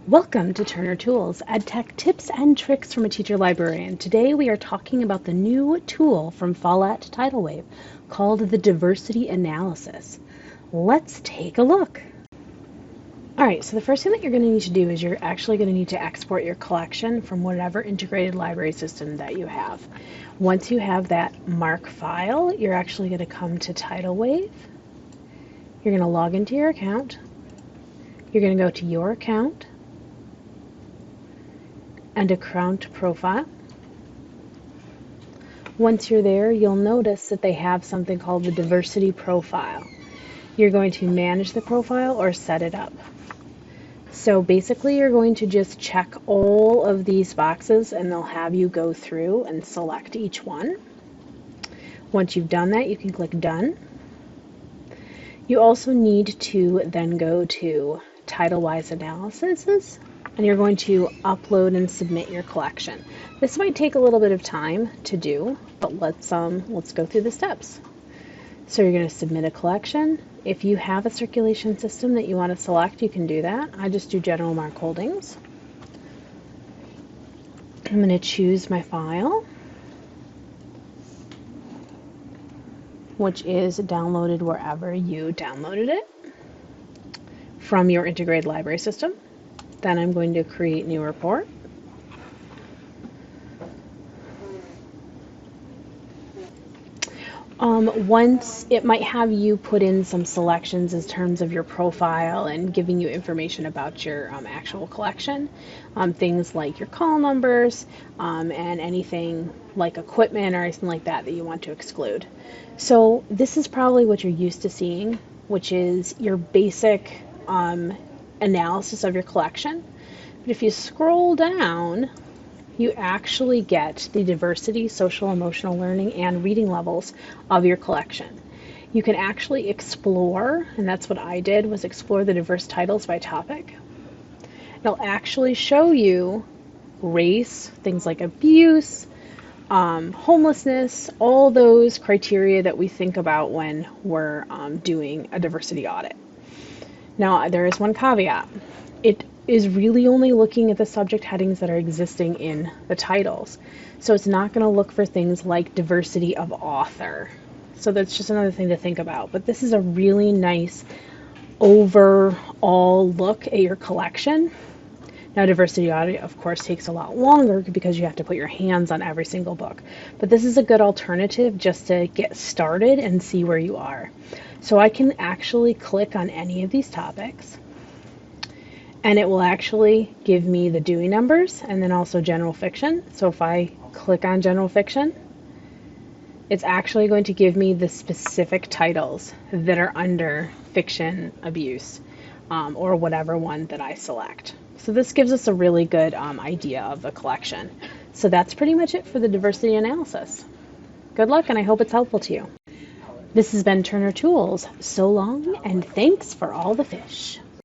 Welcome to Turner Tools, EdTech tips and tricks from a teacher librarian. Today we are talking about the new tool from Follett Titlewise called the diversity analysis. Let's take a look. Alright, so the first thing that you're going to need to do is you're actually going to need to export your collection from whatever integrated library system that you have. Once you have that MARC file, you're actually going to come to Titlewise. You're going to log into your account. You're going to go to your account and account profile. Once you're there, you'll notice that they have something called the diversity profile. You're going to manage the profile or set it up. So basically you're going to just check all of these boxes and they'll have you go through and select each one. Once you've done that, you can click done. You also need to then go to Titlewise analysis, and you're going to upload and submit your collection. This might take a little bit of time to do, but let's go through the steps. So you're going to submit a collection. If you have a circulation system that you want to select, you can do that. I just do General MARC Holdings. I'm going to choose my file, which is downloaded wherever you downloaded it from your integrated library system. Then I'm going to create new report. Once it might have you put in some selections in terms of your profile and giving you information about your actual collection, things like your call numbers and anything like equipment or anything like that that you want to exclude. So this is probably what you're used to seeing, which is your basic analysis of your collection. But if you scroll down, you actually get the diversity, social, emotional learning, and reading levels of your collection. You can actually explore, and that's what I did, was explore the diverse titles by topic. It'll actually show you race, things like abuse, homelessness, all those criteria that we think about when we're doing a diversity audit. Now, there is one caveat. It is really only looking at the subject headings that are existing in the titles. So it's not going to look for things like diversity of author. So that's just another thing to think about. But this is a really nice overall look at your collection. Now, diversity audit, of course, takes a lot longer because you have to put your hands on every single book. But this is a good alternative just to get started and see where you are. So I can actually click on any of these topics, and it will actually give me the Dewey numbers and then also general fiction. So if I click on general fiction, it's actually going to give me the specific titles that are under fiction abuse or whatever one that I select. So this gives us a really good idea of the collection. So that's pretty much it for the diversity analysis. Good luck, and I hope it's helpful to you. This has been Turner Tools. So long, and thanks for all the fish.